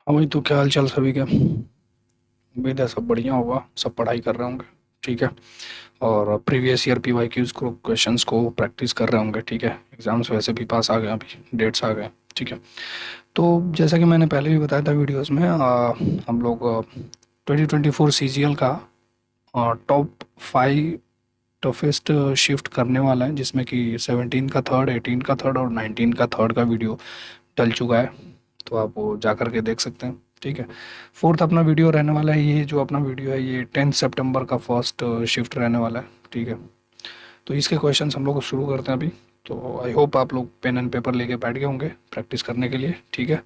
हाँ भाई, तो क्या हाल चाल सभी के। उम्मीद है सब बढ़िया होगा, सब पढ़ाई कर रहे होंगे। ठीक है। और प्रीवियस ईयर पीवाईक्यूज को क्वेश्चंस को प्रैक्टिस कर रहे होंगे। ठीक है, एग्जाम्स वैसे भी पास आ गए, अभी डेट्स आ गए। ठीक है। तो जैसा कि मैंने पहले भी बताया था वीडियोस में, हम लोग 2024 सीजीएल का टॉप 5 टफेस्ट शिफ्ट करने वाला है, जिसमें कि 17 का थर्ड, 18 का थर्ड और 19 का थर्ड का वीडियो डल चुका है। तो आप वो जा करके देख सकते हैं। ठीक है। फोर्थ अपना वीडियो रहने वाला है, ये जो अपना वीडियो है ये 10 सितंबर का फर्स्ट शिफ्ट रहने वाला है। ठीक है। तो इसके क्वेश्चंस हम लोग शुरू करते हैं अभी। तो आई होप आप लोग पेन एंड पेपर लेके बैठ गए होंगे प्रैक्टिस करने के लिए। ठीक है।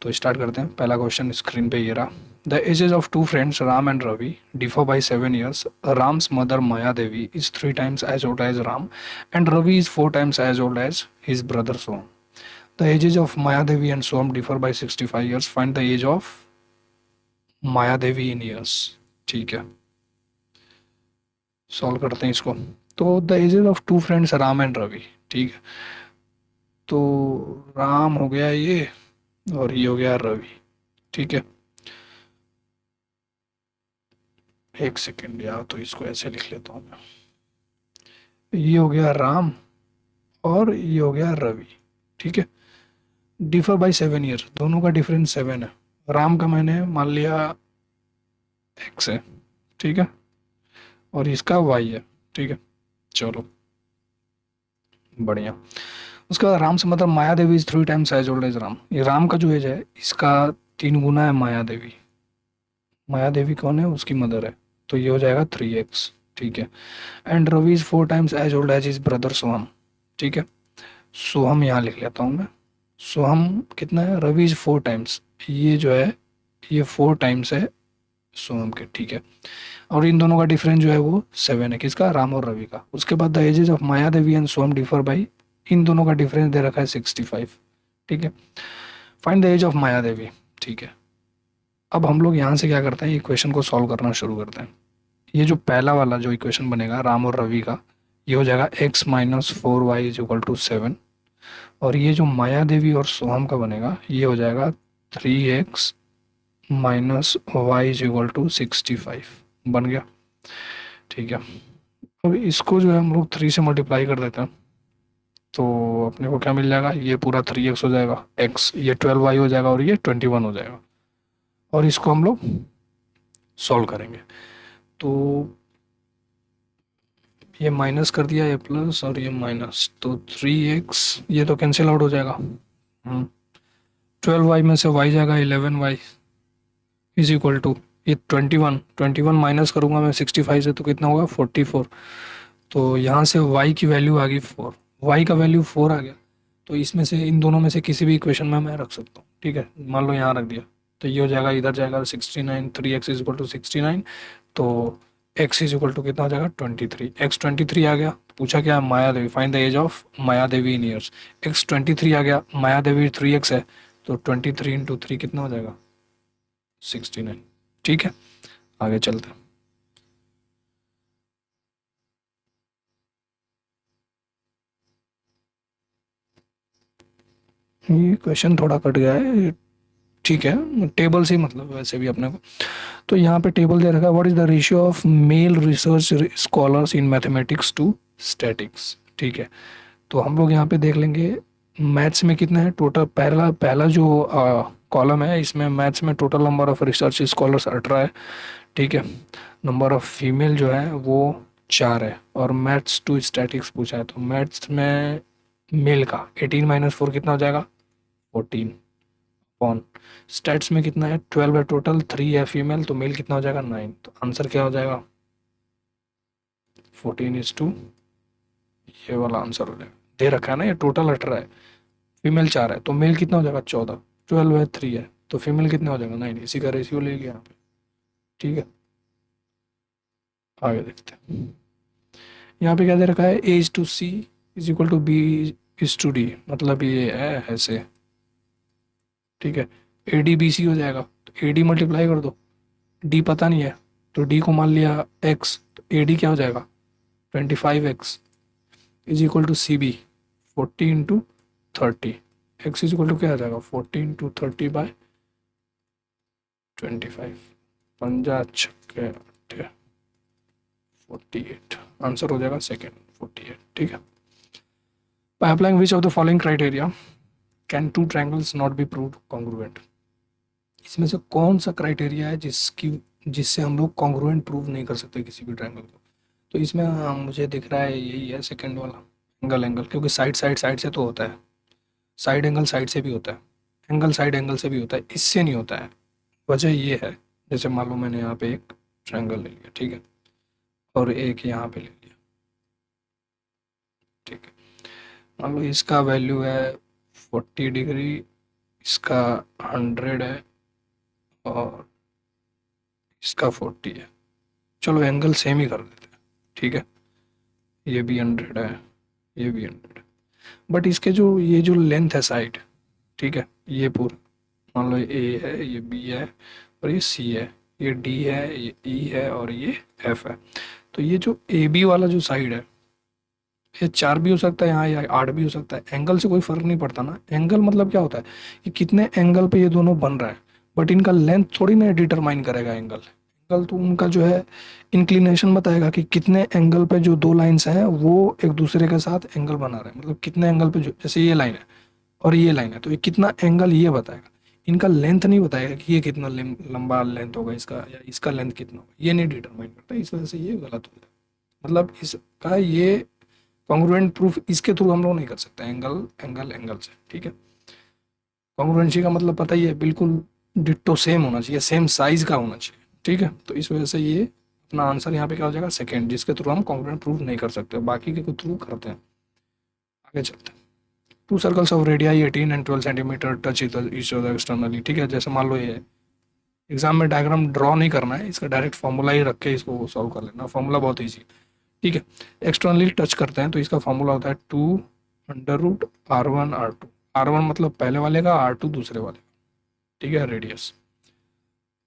तो स्टार्ट करते हैं। पहला क्वेश्चन स्क्रीन पे ये रहा। The ages of two friends Ram and Ravi differ by 7 years. Ram's mother Maya Devi is 3 times as old as Ram and Ravi is 4 times as old as his brother Som. The ages of Mayadevi and Swam differ by 65 years. Find the age of Mayadevi in years. ठीक है, solve करते हैं इसको। तो the ages of two friends Ram and Ravi. ठीक है। तो राम हो गया ये, और ये हो गया रवि। ठीक है। एक सेकेंड यार, तो इसको ऐसे लिख लेता हूँ मैं। ये हो गया राम और ये हो गया रवि। ठीक है। डिफर बाई 7 years, दोनों का डिफरेंस 7 है। राम का मैंने मान लिया एक्स है। ठीक है। और इसका वाई है। ठीक है। चलो, बढ़िया। उसके बाद राम से मतलब Maya Devi is 3 times as old as Ram. ये राम का जो एज है इसका 3 गुना है माया देवी। माया देवी कौन है? उसकी मदर है। तो ये हो जाएगा 3x। ठीक है। And Ravi is 4 times as old as is brother Soham. ठीक है। सोहम यहाँ लिख लेता हूँ मैं। सोहम कितना है? Ravi is 4 times। ये जो है ये 4 times है सोहम के। ठीक है। और इन दोनों का डिफरेंस जो है वो 7 है, किसका? राम और रवि का। उसके बाद the ages of Maya Devi and Soham differ by, इन दोनों का डिफरेंस दे रखा है 65। ठीक है। Find the age of Maya Devi. ठीक है। अब हम लोग यहाँ से क्या करते हैं, इक्वेशन को सॉल्व करना शुरू करते हैं। ये जो पहला वाला जो इक्वेशन बनेगा राम और रवि का, ये हो जाएगा x - 4y is equal to 7। और ये जो माया देवी और सोहम का बनेगा ये हो जाएगा 3x - y is equal to 65। बन गया। ठीक है। अब इसको जो है हम लोग 3 से मल्टीप्लाई कर देते हैं। तो अपने को क्या मिल जाएगा? ये पूरा 3x हो जाएगा, x ये 12y हो जाएगा और ये 21 हो जाएगा। और इसको हम लोग सॉल्व करेंगे। तो ये माइनस कर दिया, ये प्लस और ये माइनस, तो 3x ये तो कैंसिल आउट हो जाएगा। 12y में से y जाएगा 11y इज इक्वल टू ये 21। 21 माइनस करूंगा मैं 65 से तो कितना होगा? 44। तो यहाँ से y की वैल्यू आ गई 4। y का वैल्यू 4 आ गया। तो इसमें से इन दोनों में से किसी भी इक्वेशन में मैं रख सकता हूँ। ठीक है, मान लो यहाँ रख दिया। तो ये हो जाएगा, इधर जाएगा 69, 3x इज इक्वल टू 69। तो x इज इक्वल टू कितना हो जाएगा? 23। x 23 आ गया। पूछा क्या? Maya Devi, find the age of Maya Devi in years. x 23 आ गया, माया देवी 3x है। तो 23 इंटू 3 कितना हो जाएगा? 69। ठीक है, आगे चलते हैं। ये क्वेश्चन थोड़ा कट गया है। ठीक है, टेबल से ही मतलब वैसे भी अपने को। तो यहाँ पे टेबल दे रखा है, what is the ratio of male research scholars in mathematics to statics. ठीक है। तो हम लोग यहाँ पे देख लेंगे मैथ्स में कितना है टोटल। पहला पहला जो कॉलम है इसमें मैथ्स में total number of research scholars 18 है। ठीक है। नंबर ऑफ फीमेल जो है वो 4 है। और मैथ्स टू स्टैटिक्स पूछा है, तो मैथ्स में मेल का 18 - 4 कितना हो जाएगा? 14 अपॉन स्टैट्स में कितना है? 12 है टोटल, 3 है फीमेल, तो मेल कितना हो जाएगा? 9। तो आंसर क्या हो जाएगा? 14:2। ये वाला आंसर हो जाएगा। दे रखा है ना, ये टोटल 18 है, फीमेल 4 है, तो मेल कितना हो जाएगा? 14। 12 है, 3 है, तो फीमेल कितना हो जाएगा? 9। इसी का रेशियो ले लिया यहाँ पे। ठीक है, आगे देखते हैं। यहाँ पे क्या दे रखा है? A/C is equal to B/D, मतलब ये है ऐसे। ठीक है। AD BC हो जाएगा, तो AD मल्टीप्लाई कर दो। D पता नहीं है, तो D को मान लिया x, तो AD क्या हो जाएगा? 25x is equal to CB 40 into 30। x is equal to क्या आ जाएगा? 40 इंटू 30 बाय 25, पंजा छक्के अट्ठे 48, आंसर हो जाएगा सेकेंड 48। ठीक है। By applying which of the following criteria can two triangles not be proved congruent? इसमें से कौन सा क्राइटेरिया है जिससे हम लोग कॉन्ग्रुएंट प्रूव नहीं कर सकते किसी भी ट्रायंगल को? तो इसमें मुझे दिख रहा है यही है सेकंड वाला, एंगल एंगल, क्योंकि साइड साइड साइड से तो होता है, साइड एंगल साइड से भी होता है, एंगल साइड एंगल से भी होता है, इससे नहीं होता है। वजह ये है, जैसे मान लो मैंने यहाँ पे एक ट्रायंगल ले लिया, ठीक है, और एक यहाँ पे ले लिया, ठीक है, मान लो इसका वैल्यू है 40 डिग्री, इसका 100 है और इसका 40 है। चलो एंगल सेम ही कर देते हैं, ठीक है, ये भी 100 है, ये भी 100 है, बट इसके जो ये जो लेंथ है साइड, ठीक है, ये पूरा मान लो ए है, ये बी है और ये सी है, ये डी है, ये ई है और ये एफ है। तो ये जो ए बी वाला जो साइड है, ये 4 भी हो सकता है यहाँ, या 8 भी हो सकता है, एंगल से कोई फर्क नहीं पड़ता ना। एंगल मतलब क्या होता है कि कितने एंगल पे ये दोनों बन रहा है, बट इनका लेंथ थोड़ी ना डिटरमाइन करेगा एंगल। एंगल तो उनका जो है इंक्लिनेशन बताएगा कि कितने एंगल पे जो दो लाइंस हैं वो एक दूसरे के साथ एंगल बना रहे हैं, मतलब कितने एंगल पे, जो जैसे ये लाइन है और ये लाइन है, तो ये कितना एंगल ये बताएगा, इनका लेंथ नहीं बताएगा कि ये कितना लंबा लेंथ होगा इसका, या इसका लेंथ कितना होगा, ये नहीं डिटरमाइन करता, इस वजह से ये गलत हो जाता है। मतलब इसका ये कॉन्ग्रुएंट प्रूफ इसके थ्रू हम लोग नहीं कर सकते, एंगल एंगल एंगल से, ठीक है। कॉन्ग्रुएंसी का मतलब पता ही है, बिल्कुल डिट्टो सेम होना चाहिए, सेम साइज का होना चाहिए, ठीक है। तो इस वजह से ये अपना आंसर यहाँ पे क्या हो जाएगा, सेकेंड, जिसके थ्रू हम कॉन्ग्रुएंट प्रूफ नहीं कर सकते, बाकी के थ्रू करते हैं। आगे चलते हैं। To circles of radii 18 and 12 centimetre touch each other externally, ठीक है। जैसे मान लो ये एग्जाम में डायग्राम ड्रॉ नहीं करना है, इसका डायरेक्ट फॉर्मूला ही रख के इसको सॉल्व कर लेना, फॉर्मूला बहुत ईजी, ठीक है। एक्सटर्नली टच करते हैं तो इसका फॉर्मूला होता है 2√R1R2, R1 मतलब पहले वाले का, R2 दूसरे वाले का, ठीक है, रेडियस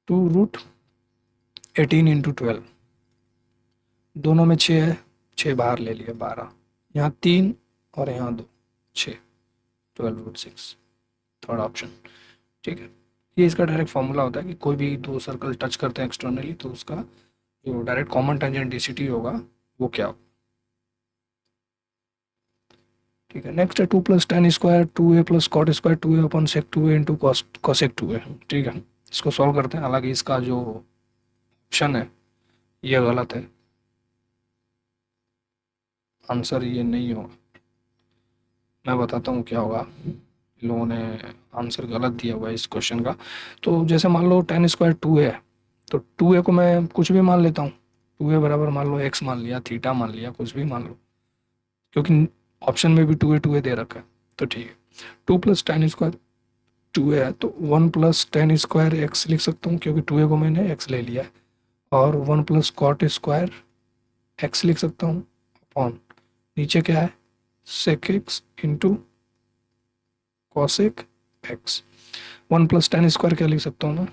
2√18 × 12, दोनों में 6 है, 6 बाहर ले लिया 12, यहाँ 3 और यहाँ 2, 6, 12√6, थर्ड ऑप्शन, ठीक है। ये इसका डायरेक्ट फॉर्मूला होता है कि कोई भी दो सर्कल टच करते हैं एक्सटर्नली तो उसका जो डायरेक्ट कॉमन टेंजेंट डीसीटी होगा वो क्या होगा, ठीक है। नेक्स्ट है 2 + tan² 2a + cot² 2a/sec2a × cosec2a, ठीक है। इसको सॉल्व करते हैं, हालांकि इसका जो ऑप्शन है ये गलत है, आंसर ये नहीं होगा। मैं बताता हूँ क्या होगा, इन लोगों ने आंसर गलत दिया हुआ है इस क्वेश्चन का। तो जैसे मान लो tan² 2a है, तो 2a को मैं कुछ भी मान लेता हूँ, 2a बराबर मान लो x मान लिया, थीटा मान लिया, कुछ भी मान लो, क्योंकि ऑप्शन में भी 2a दे रखा है, तो ठीक है। 2 + tan² 2a है तो 1 + tan² x लिख सकता हूँ, क्योंकि 2a को मैंने x ले लिया है, और 1 + cot² x लिख सकता हूँ, अपॉन नीचे क्या है sec x × cosec x। 1 + tan² क्या लिख सकता हूँ मैं,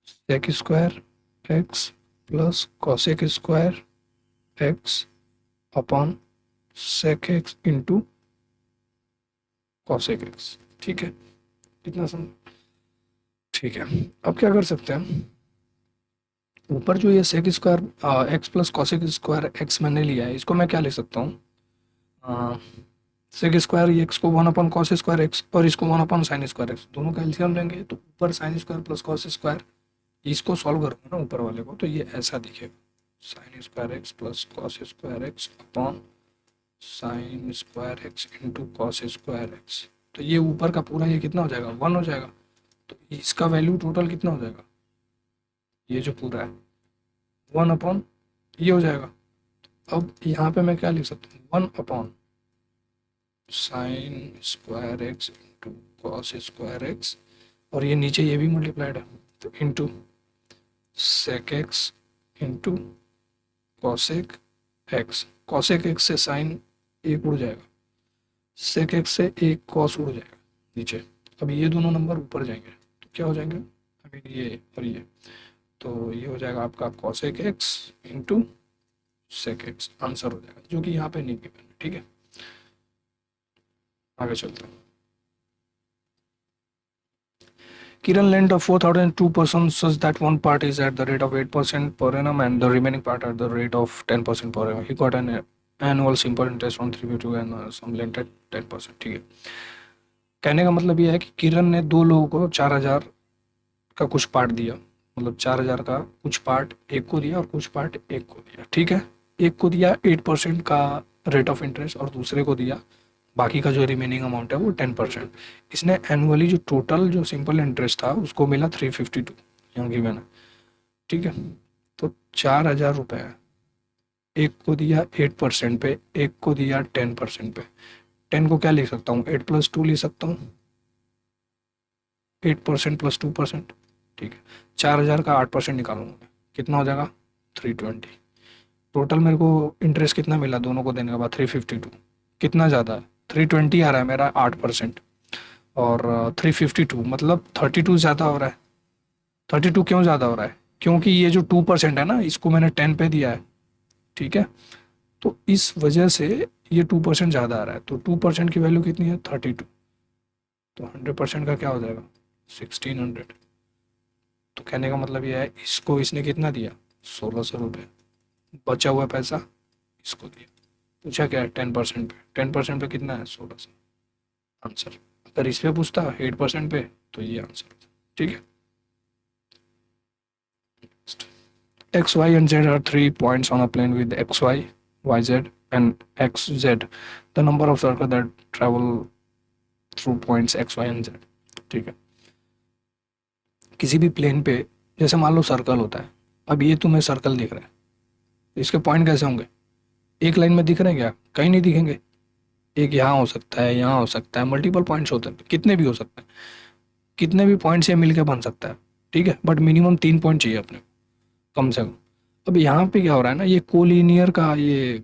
sec² x + cosec² x upon sec x × cosec x, ठीक है, इतना समझ, ठीक है। अब क्या कर सकते हैं, ऊपर जो ये sec² x + cosec² x मैंने लिया है, इसको मैं क्या लिख सकता हूँ, sec² एक्स को 1/cos² x और इसको 1/sin² x, दोनों का एलसीएम लेंगे तो ऊपर sin² + cos², इसको सॉल्व करूँगा ना ऊपर वाले को, तो ये ऐसा दिखेगा, sin² x + cos² x upon sin² x × cos² x। तो ये ऊपर का पूरा ये कितना हो जाएगा, 1 हो जाएगा, तो इसका वैल्यू टोटल कितना हो जाएगा, ये जो पूरा है 1/, ये हो जाएगा। अब यहाँ पे मैं क्या लिख सकता हूँ, 1/sin² x × cos² x, और ये नीचे ये भी मल्टीप्लाइड है, तो into sec x × cosec x, cosec x से साइन एक उड़ जाएगा, sec x से एक cos उड़ जाएगा नीचे, अब ये दोनों नंबर ऊपर जाएंगे तो क्या हो जाएंगे, अभी ये और ये, तो ये हो जाएगा आपका cosec x × sec x, answer हो जाएगा, जो कि यहाँ पे नहीं गिवन है, ठीक है। आगे चलते हैं। Kiran lent of 4,000 to 2% such that one part is at the rate of 8% per annum and the remaining part at the rate of 10% per annum. He got an annual simple interest on 352 and some lent at 10%. ठीक है, कहने का मतलब ये है कि किरण ने दो लोगों को 4,000 का कुछ पार्ट दिया, मतलब 4,000 का कुछ पार्ट एक को दिया और कुछ पार्ट एक को दिया। ठीक है, एक को दिया 8% का रेट ऑफ इंटरेस्ट और दूसरे को दिया बाकी का जो रिमेनिंग अमाउंट है वो 10%। इसने एनुअली जो टोटल जो सिंपल इंटरेस्ट था उसको मिला 352 यहाँ गिवन है। ठीक है, तो 4,000 रुपये एक को दिया 8% पे, एक को दिया 10% पे। 10 को क्या लिख सकता हूँ, 8+2 लिख सकता हूँ, 8% + 2%। ठीक है, 4,000 का 8% निकालूंगा, कितना हो जाएगा 320। टोटल मेरे को इंटरेस्ट कितना मिला दोनों को देने के बाद 352, कितना ज़्यादा है 320 आ रहा है मेरा 8%, और 352 मतलब 32 ज़्यादा हो रहा है। 32 क्यों ज़्यादा हो रहा है, क्योंकि ये जो 2% है ना इसको मैंने 10 पे दिया है। ठीक है, तो इस वजह से ये 2% ज़्यादा आ रहा है। तो 2% की वैल्यू कितनी है 32, तो 100% का क्या हो जाएगा 1600। तो कहने का मतलब ये है इसको इसने कितना दिया 1,600 रुपये, बचा हुआ पैसा इसको दिया। पूछा क्या है 10% पे, 10% पे कितना है 1,600 आंसर। अगर इस पे पूछता 8% पे तो ये आंसर होता। ठीक है, x, y and z are 3 points on a plane with x, y, y, z and x, z. The number of circles that travel through points x, y and z. ठीक है, किसी भी प्लेन पे जैसे मान लो सर्कल होता है, अब ये तुम्हें सर्कल दिख रहा है, इसके पॉइंट कैसे होंगे, एक लाइन में दिख रहे हैं क्या, कहीं नहीं दिखेंगे। एक यहाँ हो सकता है, यहाँ हो सकता है, मल्टीपल पॉइंट्स होते हैं, कितने भी हो सकते हैं, कितने भी पॉइंट्स ये मिलकर बन सकता है। ठीक है, बट मिनिमम 3 पॉइंट चाहिए अपने को कम से कम। अब यहाँ पे क्या हो रहा है ना, ये कोलिनियर का ये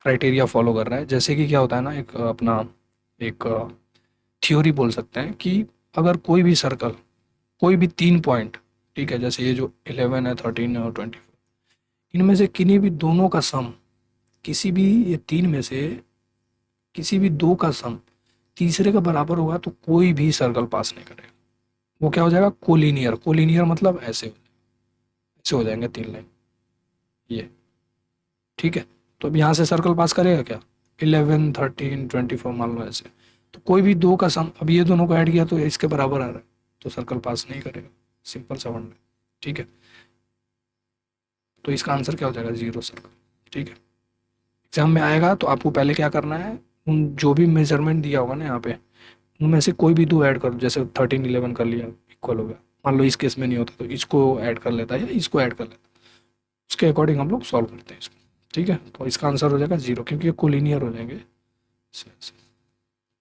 क्राइटेरिया फॉलो कर रहा है। जैसे कि क्या होता है ना, एक अपना एक थ्योरी बोल सकते हैं कि अगर कोई भी सर्कल, कोई भी 3 पॉइंट, ठीक है, जैसे ये जो 11 है, 13 है और 24, इनमें से किन्हीं भी दोनों का सम, किसी भी ये 3 में से किसी भी 2 का सम तीसरे का बराबर होगा तो कोई भी सर्कल पास नहीं करेगा। वो क्या हो जाएगा कोलिनियर। कोलिनियर मतलब ऐसे हो जाएंगे 3 लाइन ये। ठीक है, तो अब यहाँ से सर्कल पास करेगा क्या 11, 13, 24 मान लो ऐसे, तो कोई भी 2 का सम, अब ये दोनों को ऐड किया तो इसके बराबर आ रहा है तो सर्कल पास नहीं करेगा, सिंपल सा वर्ड है। ठीक है, तो इसका आंसर क्या हो जाएगा 0 सर्कल। ठीक है, एग्जाम में आएगा तो आपको पहले क्या करना है, उन जो भी मेजरमेंट दिया होगा ना यहाँ पे, उनमें से कोई भी 2 ऐड कर दो। जैसे 13, 11 कर लिया इक्वल हो गया, मान लो इस केस में नहीं होता तो इसको ऐड कर लेता है या इसको ऐड कर लेता है, उसके अकॉर्डिंग हम लोग सॉल्व करते हैं इसको। ठीक है, तो इसका आंसर हो जाएगा 0 क्योंकि ये कोलिनियर हो जाएंगे।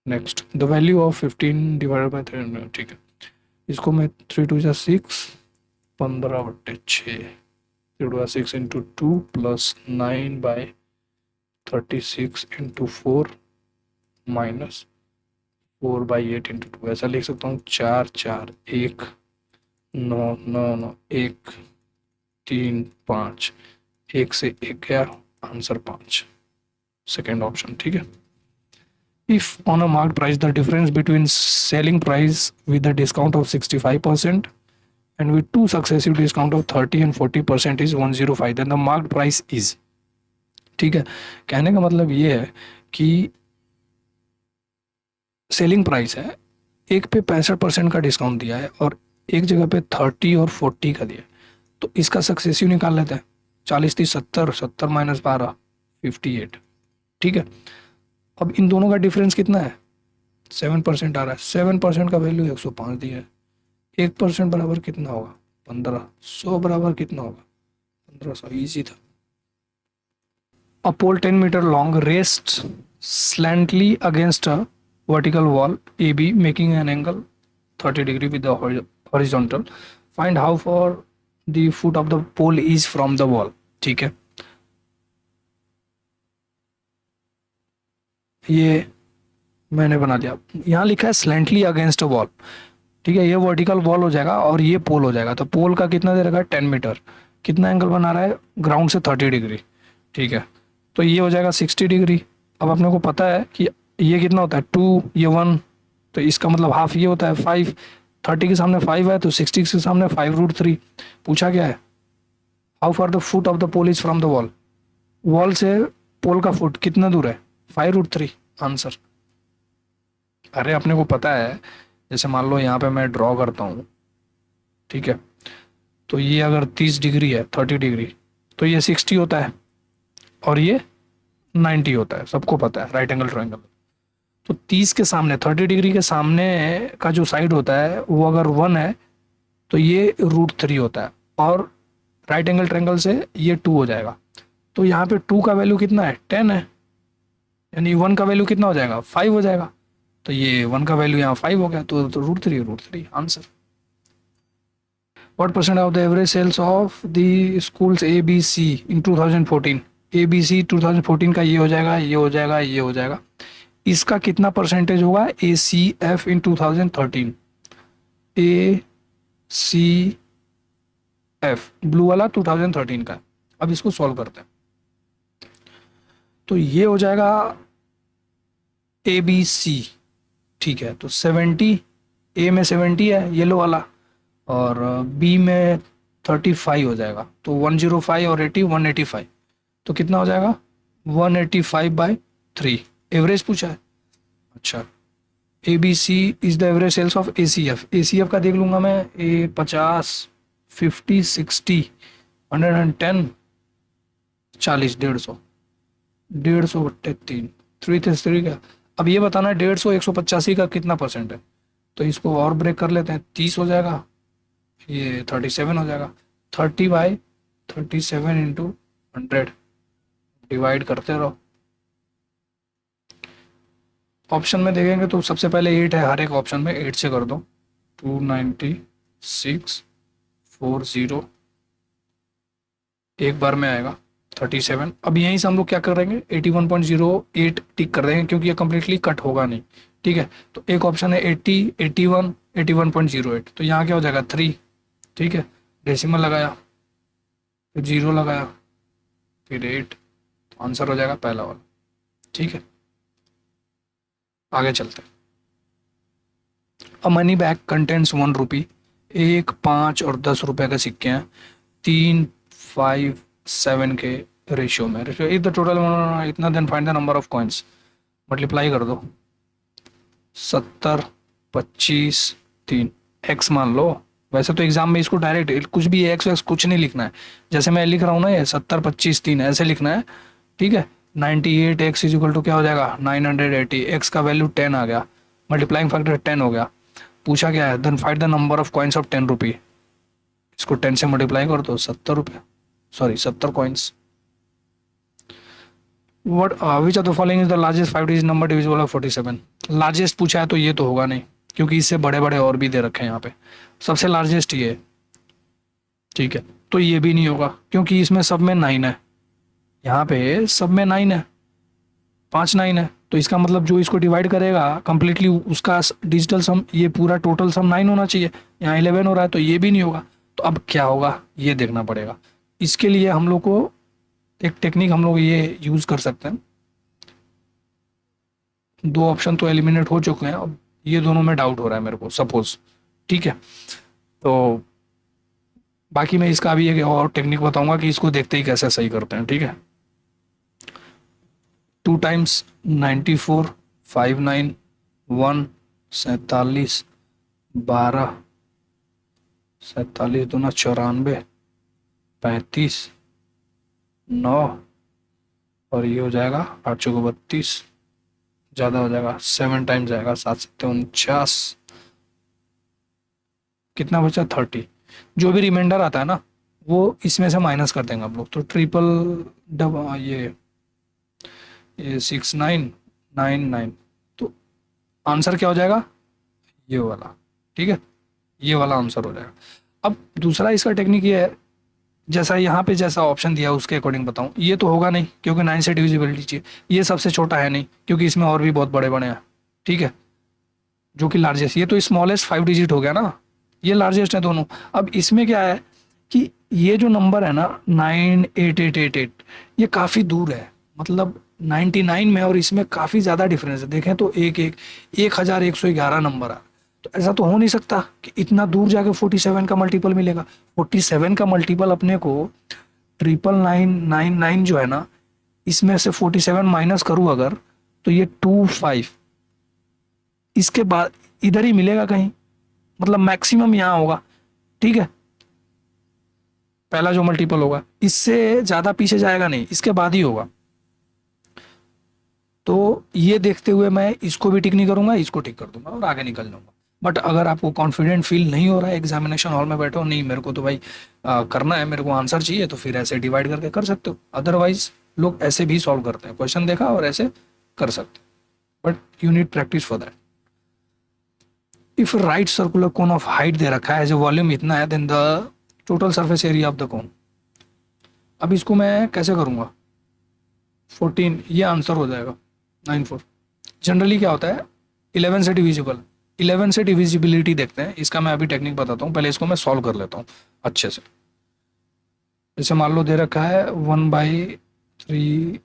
Next, the value of 15 divided by 300। ठीक है, इसको मैं 3 2 6, 15/6, 3 2 6 into 2 plus 9/36 into 4 minus 4/8 into 2 ऐसा लिख सकता हूँ। 4 4 1 9 9 9 1 3 5, 1 से 1 गया, आंसर 5, सेकेंड ऑप्शन। ठीक है, if on a marked price the difference between selling price with a discount of 65% and with 2 successive discount of 30 and 40% is 105, then the marked price is। ठीक है, कहने का मतलब ये है कि सेलिंग प्राइस है, एक पे 65% का डिस्काउंट दिया है और एक जगह पे 30 और 40 का दिया है, तो इसका सक्सेसिव निकाल लेते हैं। 40 30 70, 70 माइनस 12 58। ठीक है, अब इन दोनों का डिफरेंस कितना है 7% आ रहा है। 7% का वैल्यू 105 दिया है, 1% बराबर कितना होगा 15, 100 बराबर कितना होगा 1500। ईजी था। A pole 10 meter long rests slantly against a vertical wall AB making an angle 30 degree with the horizontal. Find how far the foot of the pole is from the wall। ठीक है, ये मैंने बना दिया, यहाँ लिखा है स्लैंटली अगेंस्ट अ वॉल। ठीक है, ये वर्टिकल वॉल हो जाएगा और ये पोल हो जाएगा। तो पोल का कितना दे रखा है 10 मीटर, कितना एंगल बना रहा है ग्राउंड से 30 डिग्री। ठीक है, तो ये हो जाएगा 60 डिग्री। अब अपने को पता है कि ये कितना होता है 2, ये 1, तो इसका मतलब हाफ ये होता है 5, 30 के सामने 5 है तो 60 के सामने 5√3। पूछा क्या है, how far the foot of the pole is from the wall, wall से पोल का फुट कितना दूर है, 5√3 आंसर। अरे अपने को पता है, जैसे मान लो यहाँ पे मैं ड्रॉ करता हूँ, ठीक है, तो ये अगर 30 डिग्री है, 30 डिग्री, तो ये 60 होता है और ये 90 होता है, सबको पता है राइट एंगल ट्रायंगल। तो 30 के सामने 30 डिग्री के सामने का जो साइड होता है वो अगर 1 है तो ये √3 होता है, और राइट एंगल ट्रायंगल से ये 2 हो जाएगा। तो यहाँ पे 2 का वैल्यू कितना है, 10 है, यानी 1 का वैल्यू कितना हो जाएगा, 5 हो जाएगा। तो ये 1 का वैल्यू यहाँ 5 हो गया, तो √3 answer. What percent of the average sales of the schools ABC in 2014? ABC 2014 का ये हो जाएगा, ये हो जाएगा, ये हो जाएगा। इसका कितना परसेंटेज होगा ACF इन 2013? ACF ब्लू वाला 2013 का। अब इसको सॉल्व करते हैं, तो ये हो जाएगा ABC, ठीक है। तो 70, A में 70 है येलो वाला, और बी में 35 हो जाएगा, तो 105 और 80 185, तो कितना हो जाएगा 185/3। एवरेज पूछा है। अच्छा, A B C is the average sales of A C F का देख लूंगा मैं, ए 50 50 60 110 40 150 150/3 3 का। अब ये बताना है 150 185 का कितना परसेंट है, तो इसको और ब्रेक कर लेते हैं, 30 हो जाएगा, ये 37 हो जाएगा। 30/37 इंटू 100 डिवाइड करते रहो। ऑप्शन में देखेंगे तो सबसे पहले 8 है, हर एक ऑप्शन में 8 से कर दो, 29640 एक बार में आएगा 37। अब यहीं से हम लोग क्या करेंगे, 81.08 टिक कर देंगे, क्योंकि ये कम्प्लीटली कट होगा नहीं, ठीक है। तो एक ऑप्शन है 80 81 81.08, तो यहाँ क्या हो जाएगा 3, ठीक है। डेसिमल लगाया, फिर 0 लगाया, फिर 8, तो आंसर हो जाएगा पहला वाला, ठीक है। आगे चलते हैं। अ मनी बैग कंटेंट्स 1 रुपी, 1 5 और 10 रुपए के सिक्के हैं, 3 5 7 के रेशियो में। रेशियो इज द टोटल इतना, then find the number of coins. Multiply कर दो, 70 25 3 एक्स मान लो। वैसे तो एग्जाम में इसको डायरेक्ट कुछ भी एक्स वैक्स कुछ नहीं लिखना है, जैसे मैं लिख रहा हूँ ना, ये 70 25 3 ऐसे लिखना है, ठीक है। 98 एक्स इज इक्वल टू क्या हो जाएगा 980, एक्स का वैल्यू 10 आ गया, मल्टीप्लाइंग फैक्टर 10 हो गया। पूछा क्या है, then find the number of coins of 10 rupee. इसको 10 से मल्टीप्लाई कर दो, 70 रुपये, sorry 70 coins. What which of the following is the largest 5 digit number divisible of 47? Largest पूछा है तो ये तो होगा नहीं, क्योंकि इससे बड़े बड़े और भी दे रखे हैं यहाँ पे, सबसे लार्जेस्ट ये है, ठीक है। तो ये भी नहीं होगा, क्योंकि इसमें सब में 9 है, यहाँ पे सब में 9 है, 5 9 है, तो इसका मतलब जो इसको डिवाइड करेगा कंप्लीटली उसका डिजिटल सम, ये पूरा टोटल सम 9 होना चाहिए, यहाँ 11 हो रहा है, तो ये भी नहीं होगा। तो अब क्या होगा ये देखना पड़ेगा। इसके लिए हम लोग को एक टेक्निक हम लोग ये यूज़ कर सकते हैं। 2 ऑप्शन तो एलिमिनेट हो चुके हैं, अब ये दोनों में डाउट हो रहा है मेरे को, सपोज, ठीक है। तो बाकी मैं इसका भी एक और टेक्निक बताऊंगा कि इसको देखते ही कैसे सही करते हैं, ठीक है। 2 टाइम्स 94 5 9 1 47 12 47 दूना 94 35 9, और ये हो जाएगा 8 चौको 32, ज़्यादा हो जाएगा 7 टाइम्स जाएगा, 7 7 49, कितना बचा 30। जो भी रिमाइंडर आता है ना वो इसमें से माइनस कर देंगे हम लोग, तो ट्रिपल ये 6999, तो आंसर क्या हो जाएगा ये वाला, ठीक है, ये वाला आंसर हो जाएगा। अब दूसरा इसका टेक्निक ये है, जैसा यहाँ पे जैसा ऑप्शन दिया उसके अकॉर्डिंग बताऊँ, ये तो होगा नहीं क्योंकि 9 से डिविजिबिलिटी चाहिए, ये सबसे छोटा है नहीं क्योंकि इसमें और भी बहुत बड़े बड़े हैं, ठीक है, जो कि लार्जेस्ट, ये तो स्मॉलेस्ट 5 डिजिट हो गया ना, ये लार्जेस्ट है दोनों। अब इसमें क्या है कि ये जो नंबर है ना 98888, ये काफ़ी दूर है, मतलब 99 में और इसमें काफ़ी ज़्यादा डिफरेंस है। देखें तो 1111 नंबर है, तो ऐसा तो हो नहीं सकता कि इतना दूर जाके 47 का मल्टीपल मिलेगा। 47 का मल्टीपल अपने को 99999 जो है ना, इसमें से 47 माइनस करूँ अगर, तो ये 25 इसके बाद इधर ही मिलेगा कहीं, मतलब मैक्सिमम यहाँ होगा। ठीक है, पहला जो मल्टीपल होगा इससे ज्यादा पीछे जाएगा नहीं, इसके बाद ही होगा। तो ये देखते हुए मैं इसको भी टिक नहीं करूंगा, इसको टिक कर दूंगा और आगे निकल जाऊंगा। बट अगर आपको कॉन्फिडेंट फील नहीं हो रहा है, एग्जामिनेशन हॉल में बैठो, नहीं मेरे को तो भाई करना है, मेरे को आंसर चाहिए, तो फिर ऐसे डिवाइड करके कर सकते हो। अदरवाइज लोग ऐसे भी सॉल्व करते हैं, क्वेश्चन देखा और ऐसे कर सकते हैं, but you need practice for that. If right circular cone of height दे रखा है एज ए वॉल्यूम इतना है, then the total surface area of the cone. अब इसको मैं कैसे करूंगा, 14 ये आंसर हो जाएगा 94। जनरली क्या होता है, 11 से डिविजिबल, 11 से डिविजिबिलिटी देखते हैं, इसका मैं अभी टेक्निक बताता हूँ, पहले इसको मैं सॉल्व कर लेता हूँ अच्छे से। जैसे मान लो दे रखा है 1/3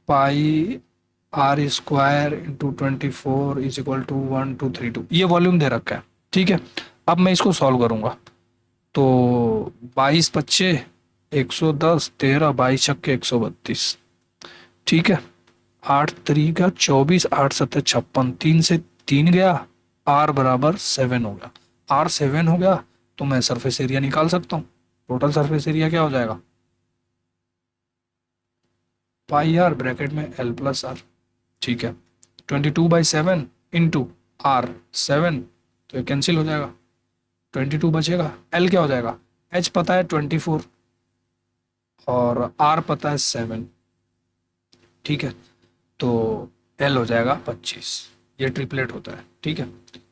pi r square into 24 is equal to 1232, ये वॉल्यूम दे रखा है। ठीक है, अब मैं इसको सॉल्व करूंगा, तो 22 पच्चे 110, 13 22 छक्के 132। ठीक है, 8 तरीका 24, 8 सत्तर 56, 3 से 3 गया, आर बराबर 7 हो गया। आर 7 हो गया तो मैं सरफेस एरिया निकाल सकता हूँ। टोटल सरफेस एरिया क्या हो जाएगा, पाई आर ब्रैकेट में एल प्लस आर। ठीक है, 22/7 इंटू आर 7, तो ये कैंसिल हो जाएगा, 22 बचेगा। एल क्या हो जाएगा, एच पता है 24 और आर पता है 7। ठीक है, तो एल हो जाएगा 25, ये ट्रिपलेट होता है। ठीक है,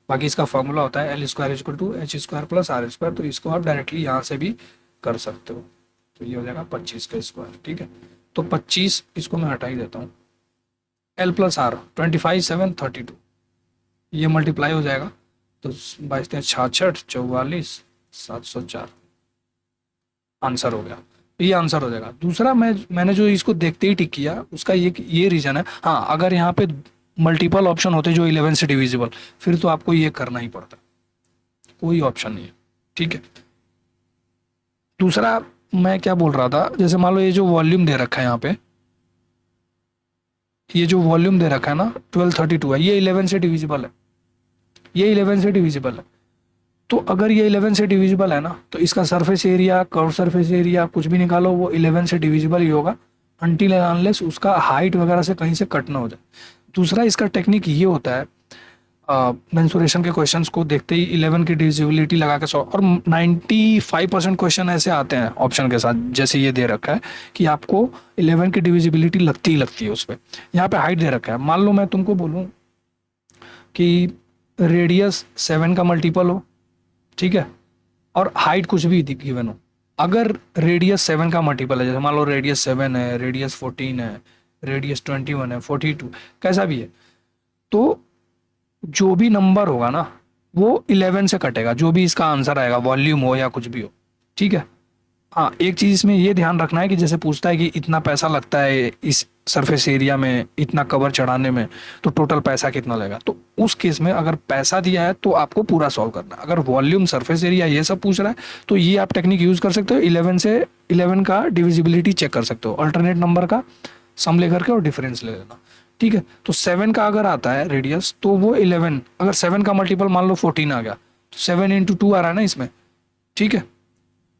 बाकी इसका फॉर्मूला होता है L square equal to H square plus R square, तो इसको आप डायरेक्टली यहाँ से भी कर सकते हो, तो ये हो जाएगा 25 का स्क्वायर। ठीक है, तो 25 इसको मैं हटा ही देता हूँ, एल प्लस आर 25 7 32, ये मल्टीप्लाई हो जाएगा, तो 22 66 44 704 आंसर हो गया। ये आंसर हो जाएगा। दूसरा मैंने जो इसको देखते ही टिक किया, उसका ये रीजन है, हाँ अगर यहाँ पे मल्टीपल ऑप्शन होते जो 11 से डिविजिबल, फिर तो आपको ये करना ही पड़ता, कोई ऑप्शन नहीं है। ठीक है, दूसरा मैं क्या बोल रहा था, जैसे मान लो ये जो वॉल्यूम दे रखा है यहाँ पे, ये जो वॉल्यूम दे रखा है ना 1232 है, ये 11 से डिविजिबल है, ये 11 से डिविजिबल है। तो अगर ये 11 से डिविजिबल है ना, तो इसका surface area, curve surface area कुछ भी निकालो, वो 11 से डिविजिबल ही होगा, अनटिल एंड अनलेस उसका हाइट वगैरह से कहीं से कट ना हो जाए। दूसरा इसका टेक्निक ये होता है, मेंसुरेशन के क्वेश्चंस को देखते ही 11 की डिविजिबिलिटी लगा के सॉल्व, और 95% क्वेश्चन ऐसे आते हैं ऑप्शन के साथ, जैसे ये दे रखा है कि आपको 11 की डिविजिबिलिटी लगती ही लगती है उस पर। यहाँ पे हाइट दे रखा है, मान लो मैं तुमको बोलूँ कि रेडियस 7 का मल्टीपल हो, ठीक है, और हाइट कुछ भी गिवन हो, अगर रेडियस 7 का मल्टीपल है, जैसे मान लो रेडियस 7 है, रेडियस 14 है, रेडियस 21 है, 42 कैसा भी है, तो जो भी नंबर होगा ना वो 11 से कटेगा, जो भी इसका आंसर आएगा, वॉल्यूम हो या कुछ भी हो। ठीक है, हाँ एक चीज़ इसमें ये ध्यान रखना है कि जैसे पूछता है कि इतना पैसा लगता है इस सरफेस एरिया में इतना कवर चढ़ाने में, तो टोटल पैसा कितना लगेगा, तो उस केस में अगर पैसा दिया है तो आपको पूरा सॉल्व करना है। अगर वॉल्यूम, सरफेस एरिया ये सब पूछ रहा है, तो ये आप टेक्निक यूज़ कर सकते हो, 11 से 11 का डिविजिबिलिटी चेक कर सकते हो, अल्टरनेट नंबर का सम लेकर के और डिफरेंस ले लेना। ठीक है, तो 7 का अगर आता है रेडियस, तो वो 11, अगर 7 का मल्टीपल मान लो 14 आ गया, तो 7 इंटू 2 आ रहा है ना इसमें। ठीक है,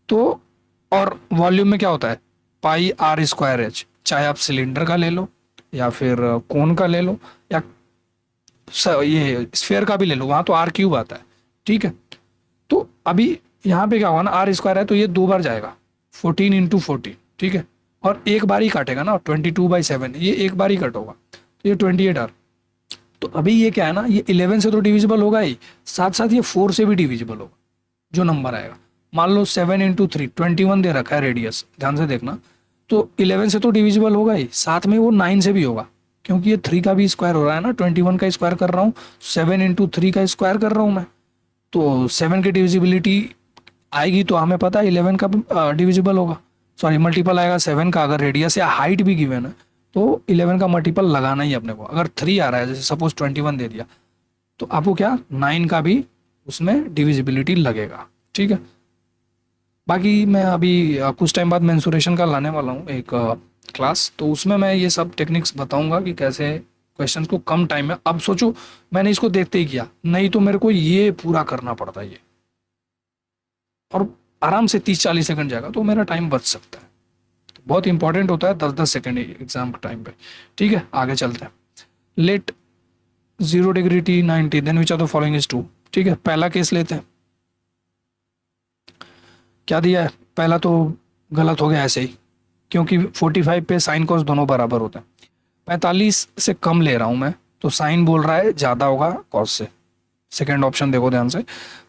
तो और वॉल्यूम में क्या होता है, पाई आर स्क्वायर एच, चाहे आप सिलेंडर का ले लो या फिर कोन का ले लो या ये स्फेयर का भी ले लो, वहां तो आर क्यूब आता है। ठीक है, तो अभी यहाँ पे क्या होगा ना, आर स्क्वायर है तो ये 2 बार जाएगा, 14 इंटू 14। ठीक है, और एक बार ही काटेगा ना, 22/7, ये एक बार ही कट होगा, तो ये 28 आर। तो अभी ये क्या है ना, ये 11 से तो डिविजिबल होगा ही, साथ साथ ये 4 से भी डिविजिबल होगा, जो नंबर आएगा। मान लो 7 इंटू 3 21 दे रखा है रेडियस, ध्यान से देखना, तो 11 से तो डिविजिबल होगा ही, साथ में वो 9 से भी होगा, क्योंकि ये 3 का भी स्क्वायर हो रहा है ना, 21 का स्क्वायर कर रहा हूँ, 7 इंटू 3 का स्क्वायर कर रहा हूँ मैं, तो 7 की डिविजिबिलिटी आएगी, तो हमें पता है 11 का डिविजिबल होगा, सॉरी मल्टीपल आएगा 7 का, अगर रेडियस या हाइट भी गिवन है तो 11 का मल्टीपल लगाना ही अपने को। अगर 3 आ रहा है, जैसे सपोज 21 दे दिया, तो आपको क्या 9 का भी उसमें डिविजिबिलिटी लगेगा, ठीक है। बाकी मैं अभी कुछ टाइम बाद मेंसुरेशन का लाने वाला हूँ एक क्लास, तो उसमें मैं ये सब टेक्निक्स बताऊंगा कि कैसे क्वेश्चन को कम टाइम में, अब सोचो मैंने इसको देखते ही किया, नहीं तो मेरे को ये पूरा करना पड़ता ये, और आराम से 30-40 सेकंड जाएगा, तो मेरा टाइम बच सकता है। तो बहुत इंपॉर्टेंट होता है 10-10 सेकंड एग्जाम के टाइम पे, ठीक है। आगे चलते हैं। Let 0 degree T 90 then which are the following is true, ठीक है। पहला केस लेते हैं, क्या दिया है, पहला तो गलत हो गया ऐसे ही, क्योंकि 45 पे साइन कॉस दोनों बराबर होते हैं। 45 से कम ले रहा हूं मैं, तो साइन बोल रहा है ज्यादा होगा कॉस से। सेकेंड ऑप्शन देखो ध्यान से,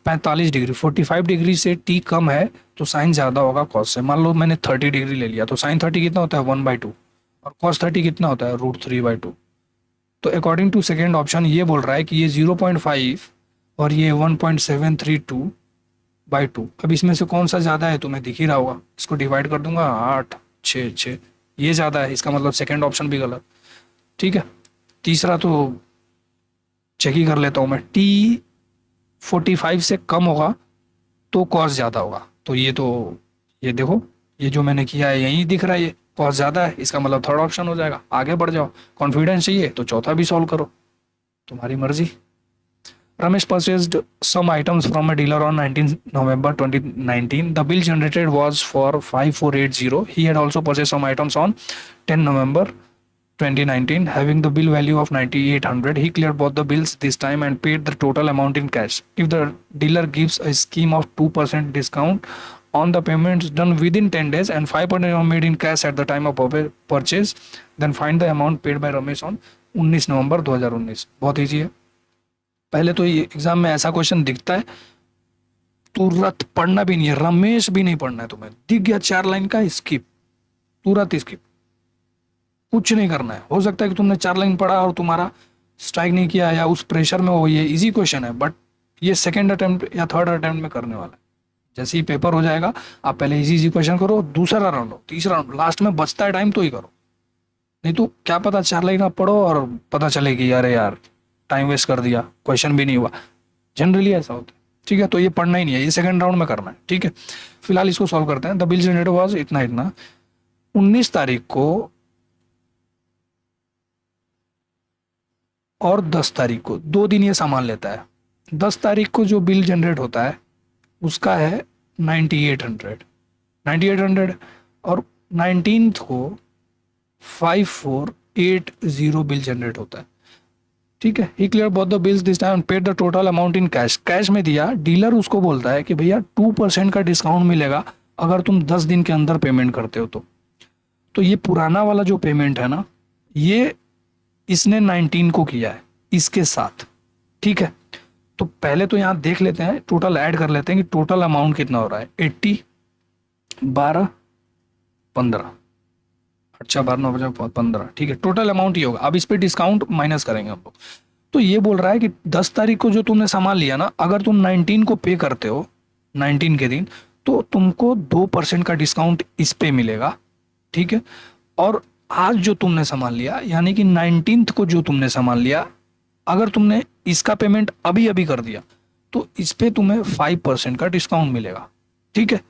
45 डिग्री, 45 डिग्री से टी कम है तो साइन ज्यादा होगा कॉस से। मान लो मैंने 30 डिग्री ले लिया, तो साइन 30 कितना होता है 1/2, और कॉस 30 कितना होता है √3/2। तो अकॉर्डिंग टू सेकेंड ऑप्शन ये बोल रहा है कि ये 0.5 और ये 1.732/2। अब इसमें से कौन सा ज़्यादा है तुम्हें दिख ही रहा होगा, इसको डिवाइड कर दूंगा 8, 6, 6, ये ज़्यादा है, इसका मतलब सेकेंड ऑप्शन भी गलत, ठीक है। तीसरा तो चेक ही कर लेता हूँ मैं, टी 45 से कम होगा तो कॉस ज़्यादा होगा, तो ये देखो, ये जो मैंने किया है यही दिख रहा है, ये कॉस ज़्यादा है, इसका मतलब थर्ड ऑप्शन हो जाएगा। आगे बढ़ जाओ, कॉन्फिडेंस चाहिए तो चौथा भी सॉल्व करो, तुम्हारी मर्जी। Ramesh purchased some items from a dealer on 19 November 2019. The bill generated was for 5480. He had also purchased some items on 10 November 2019, having the bill value of 9800. He cleared both the bills this time and paid the total amount in cash. If the dealer gives a scheme of 2% discount on the payments done within 10 days and 5% are made in cash at the time of purchase, then find the amount paid by Ramesh on 19 नवंबर 2019। बहुत easy है। पहले तो ये exam में ऐसा question दिखता है, तुरंत पढ़ना भी नहीं है, रमेश भी नहीं पढ़ना है, तुम्हें दिख गया 4 लाइन का, स्किप, तुरंत स्किप, कुछ नहीं करना है। हो सकता है कि तुमने 4 लाइन पढ़ा और तुम्हारा स्ट्राइक नहीं किया, या उस प्रेशर में हो, ये इजी क्वेश्चन है, बट ये सेकेंड अटेम्प्ट या थर्ड अटेम्प्ट में करने वाला है। जैसे ही पेपर हो जाएगा, आप पहले इजी क्वेश्चन करो, दूसरा राउंड हो, तीसरा राउंड, लास्ट में बचता है टाइम तो ही करो, नहीं तो क्या पता 4 लाइन आप पढ़ो और पता चले कि अरे यार टाइम वेस्ट कर दिया, क्वेश्चन भी नहीं हुआ। जनरली ऐसा होता है, ठीक है। तो ये पढ़ना ही नहीं है, ये सेकंड राउंड में करना है, ठीक है। फिलहाल इसको सॉल्व करते हैं। द बिल जनरेटेड वाज इतना इतना, 19 तारीख को और 10 तारीख को, 2 दिन ये सामान लेता है। 10 तारीख को जो बिल जनरेट होता है उसका है 9800, और 19th को 5480 बिल जनरेट होता है, ठीक है। He clear both the bills this time, paid the total amount in cash. Cash में दिया, डीलर उसको बोलता है कि भैया 2% का डिस्काउंट मिलेगा अगर तुम 10 दिन के अंदर पेमेंट करते हो तो ये पुराना वाला जो पेमेंट है ना, ये इसने 19 को किया है इसके साथ, ठीक है। तो पहले तो यहाँ देख लेते हैं, टोटल ऐड कर लेते हैं कि टोटल अमाउंट कितना हो रहा है। 80, 12, 15, अच्छा 12, 9, 15, ठीक है। टोटल अमाउंट ही होगा। अब इस पे डिस्काउंट माइनस करेंगे हम लोग। तो ये बोल रहा है कि 10 तारीख को जो तुमने सामान लिया ना, अगर तुम 19 को पे करते हो, 19 के दिन, तो तुमको 2% का डिस्काउंट इस पे मिलेगा, ठीक है। और आज जो तुमने सामान लिया, यानी कि 19th को जो तुमने सामान लिया, अगर तुमने इसका पेमेंट अभी अभी कर दिया तो इस पे तुम्हें 5% का डिस्काउंट मिलेगा, ठीक है।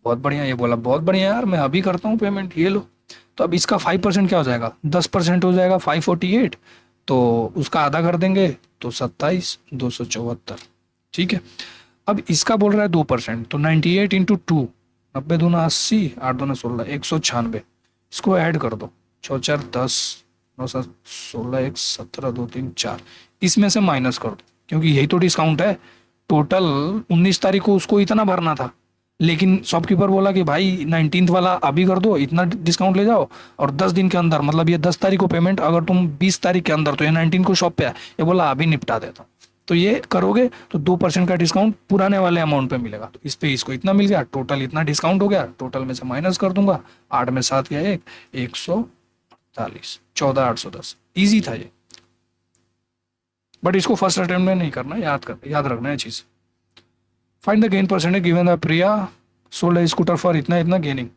बहुत बढ़िया, ये बोला बहुत बढ़िया यार, मैं अभी करता हूँ पेमेंट, ये लो। तो अब इसका 5% क्या हो जाएगा, 10% हो जाएगा 548, तो उसका आधा कर देंगे तो 27,274, ठीक है। अब इसका बोल रहा है 2%, तो 98 इंटू 2, 90 दूना 80, 8 दूना 16, 196। इसको ऐड कर दो, 6 4 10, 9 7 16, 1 17, 2 3 4, इसमें से माइनस कर दो, क्योंकि यही तो डिस्काउंट है। टोटल 19 तारीख को उसको इतना भरना था, लेकिन शॉपकीपर बोला कि भाई 19th वाला अभी कर दो, इतना डिस्काउंट ले जाओ, और 10 दिन के अंदर, मतलब ये 10 तारीख को पेमेंट, अगर तुम 20 तारीख के अंदर, तो ये 19 को शॉप पे है, ये बोला अभी निपटा देता हूँ। तो ये करोगे तो 2% का डिस्काउंट पुराने वाले अमाउंट पे मिलेगा। तो इस पे इसको इतना मिल गया, टोटल इतना डिस्काउंट हो गया, टोटल में से माइनस कर दूंगा, 8 में 7 गया 1, 148, 14,810। ईजी था ये, बट इसको फर्स्ट अटेम्प्ट में नहीं करना, याद रखना है चीज़। Find the gain percentage given the Priya sold scooter for इतना इतना गेनिंग।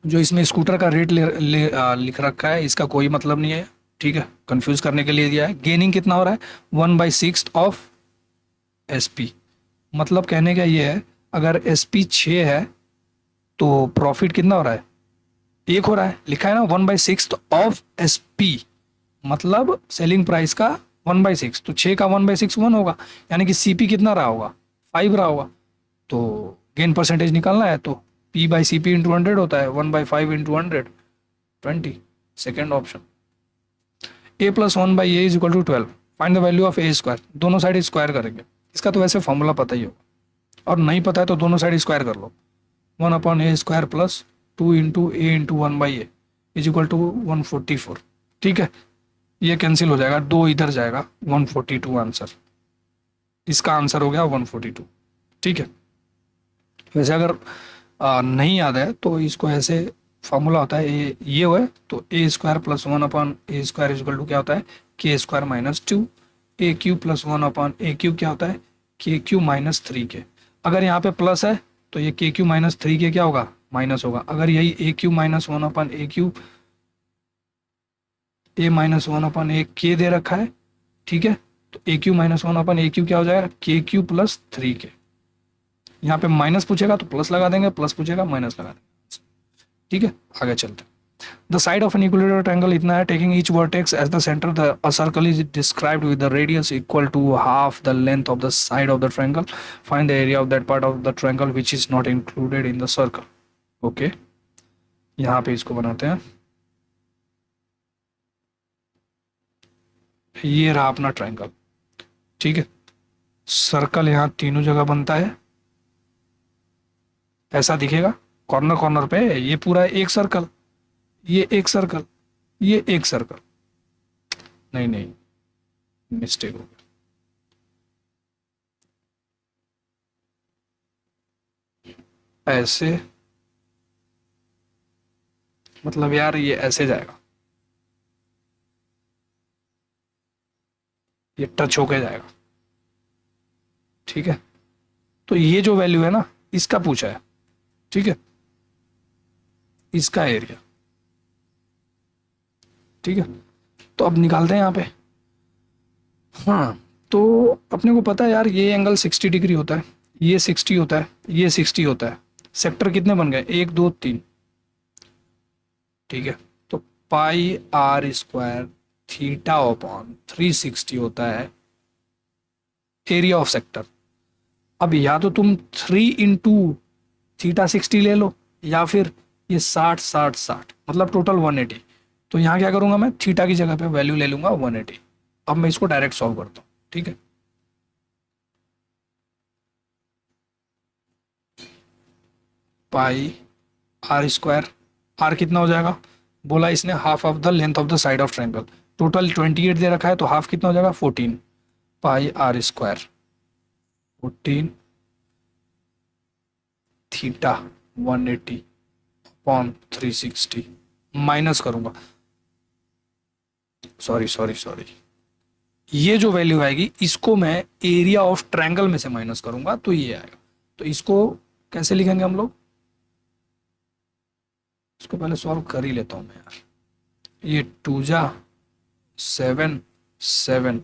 जो इसमें स्कूटर का रेट लिख रखा है, इसका कोई मतलब नहीं है, ठीक है, कंफ्यूज करने के लिए दिया है। गेनिंग कितना हो रहा है, 1/6 ऑफ एस पी। मतलब कहने का ये है, अगर एस पी 6 है तो प्रॉफिट कितना हो रहा है, 1 हो रहा है, लिखा है ना 1/6 ऑफ एस पी, मतलब सेलिंग प्राइस का 1/6, तो 6 का 1/6 1 होगा, यानी कि सी पी कितना रहा होगा, 5 रहा होगा। तो गेन परसेंटेज निकालना है तो P by C P into 100 होता है, 1/5 into 100, 20। Second option. A plus 1/a is equal to 12, find the value of A square. दोनों साइड स्क्वायर करेंगे, इसका तो वैसे फॉर्मूला पता ही होगा, और नहीं पता है तो दोनों साइड स्क्वायर कर लो। 1/a² plus 2 into A into 1/a is equal to 144। ठीक है, ये कैंसिल हो जाएगा, 2 इधर जाएगा, 142 आंसर। इसका आंसर हो गया 142। ठीक है, वैसे अगर नहीं याद है तो इसको ऐसे फॉर्मूला होता है, ये हुआ है तो a² plus 1/a² is equal to क्या होता है, k² माइनस 2। ए क्यू प्लस 1/a³ क्या होता है, k³ माइनस 3k। अगर यहाँ पे प्लस है तो ये k³ माइनस 3k क्या होगा, माइनस होगा। अगर यही a³ minus 1/a³, a minus 1/a k दे रखा है, ठीक है, तो a³ माइनस 1/a³ क्या हो जाएगा, k³ प्लस 3k। यहाँ पे माइनस पूछेगा तो प्लस लगा देंगे, प्लस पूछेगा माइनस लगा देंगे। ठीक है, आगे चलते हैं। The side of an equilateral triangle इतना है, taking each vertex as the centre, the a circle is described with the radius equal to half the length of the side of the triangle, find the area of that part of the triangle which is not included in the circle. Okay, यहाँ पे इसको बनाते हैं। ये रहा अपना triangle, ठीक है, सर्कल यहाँ तीनों जगह बनता है, ऐसा दिखेगा कॉर्नर कॉर्नर पे। ये पूरा एक सर्कल, ये एक सर्कल, ये एक सर्कल, नहीं नहीं, मिस्टेक हो गया। ऐसे, मतलब यार ये ऐसे जाएगा, ये टच होके जाएगा। ठीक है, तो ये जो वैल्यू है ना, इसका पूछा है, ठीक है, इसका एरिया। ठीक है, तो अब निकालते हैं यहाँ पे। हाँ, तो अपने को पता है यार, ये एंगल 60 डिग्री होता है, ये 60 होता है, ये 60 होता है। सेक्टर कितने बन गए, 1 2 3। ठीक है, तो πr² थीटा अपॉन 360 होता है एरिया ऑफ सेक्टर। अब या तो तुम 3 इंटू थीटा 60 ले लो, या फिर ये 60 60 60, मतलब टोटल 180। तो यहाँ क्या करूंगा मैं, थीटा की जगह पे वैल्यू ले लूंगा 180। अब मैं इसको डायरेक्ट सॉल्व करता हूँ। ठीक है, πr², आर कितना हो जाएगा, बोला इसने half of the length of the side of triangle, total 28 दे रखा है, तो हाफ कितना हो जाएगा 14। πr², 14 थीटा 180 अपॉन 360, माइनस करूंगा, सॉरी सॉरी सॉरी, ये जो वैल्यू आएगी इसको मैं एरिया ऑफ ट्रायंगल में से माइनस करूंगा तो ये आएगा। तो इसको कैसे लिखेंगे हम लोग, इसको पहले सॉल्व कर ही लेता हूं मैं यार। ये 2 जा 7 7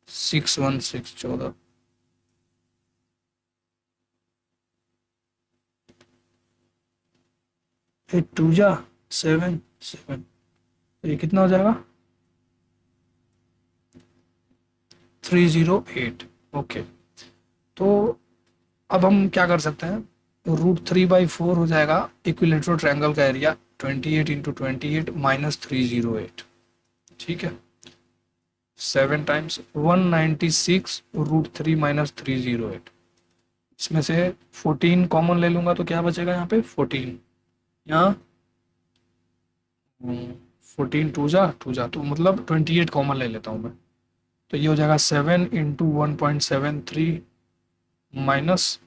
6 1 6 14, ये 2 जा 7 7, तो ये कितना हो जाएगा 308। ओके, तो अब हम क्या कर सकते हैं, √3/4 हो जाएगा इक्विलेटरल ट्रायंगल का एरिया, 28 इंटू 28 माइनस 308। ठीक है, 7 टाइम्स 196 √3 माइनस 308। इसमें से 14 कॉमन ले लूंगा तो क्या बचेगा यहाँ पे 14, यहाँ 14 टू जा, तो मतलब 28 कॉमन ले लेता हूँ मैं, तो ये हो जाएगा 7 इंटू 1.73 माइनस,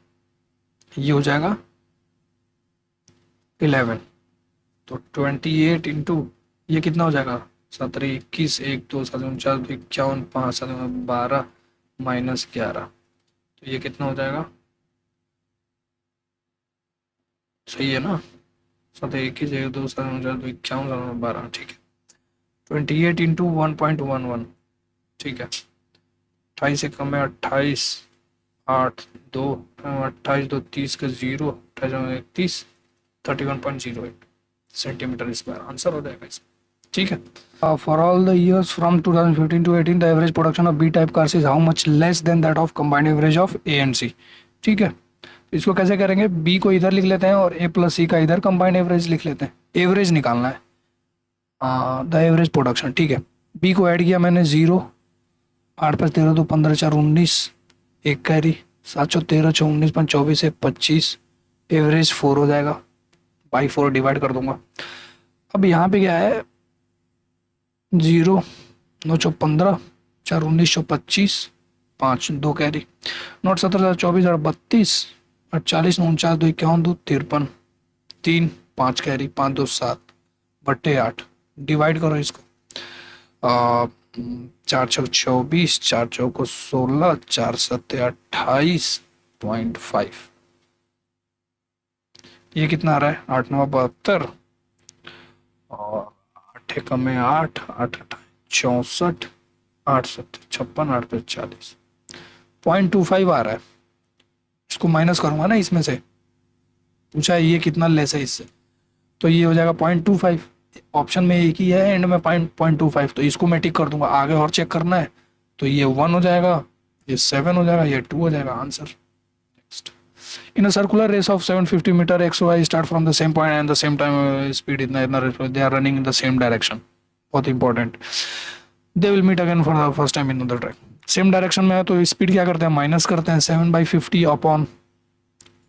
ये हो जाएगा 11, तो 28 इंटू ये कितना हो जाएगा 17 21 1 2 7 49 51 5 7 12 माइनस 11, तो ये कितना हो जाएगा, सही है ना, 7 21 1 2 7 49 51 7 12। ठीक है, 28 इंटू 1.11, ठीक है, 28 से कम है 28, 8 2 28 2 30 का 0, 28 30, 31.08 सेंटीमीटर स्क्वायर आंसर हो जाएगा इसका। ठीक है। For all the years from 2015 to 18 the average production of B type cars is how much less than that of combined average of A and C. ठीक है, इसको कैसे करेंगे, बी को इधर लिख लेते हैं और ए प्लस सी का इधर कंबाइंड एवरेज लिख लेते हैं। एवरेज निकालना है, द एवरेज प्रोडक्शन। ठीक है, बी को ऐड किया मैंने 0, 8 5 13 2 15 4 19, एक कैरी 7 6 13 6 19 5 24 है 25, एवरेज 4 हो जाएगा, बाई 4 डिवाइड कर दूंगा। अब यहाँ पे क्या है, 0 9 6 15 4 19 25, 5 2 कैरी, नोट 17 24 32 48 49 2 51 2 53, 3 5 कैरी 5 2 7 बट्टे 8, डिवाइड करो इसको। 4 6 24, 4 चौको 16, 4 7 28.5, ये कितना आ रहा है, 8 9 72 और 8 कम है 8, 8 64, 8 7 56, 8 पे 40, 0.25 आ रहा है। इसको माइनस करूंगा ना इसमें से, पूछा है ये कितना लेस है इससे, तो ये हो जाएगा 0.25। ऑप्शन में एक ही है एंड में 0.25, तो इसको मैं टिक कर दूंगा। आगे और चेक करना है तो ये 1 हो जाएगा, ये 7 हो जाएगा, ये 2 हो जाएगा answer. Next, in a circular race of 750 metre X Y start from the same point and the same time speed इतना इतना they are running in the same direction. बहुत important, they will meet again for the first time in the track. Same direction में है तो speed क्या करते हैं, minus करते हैं 7/50 अपॉन,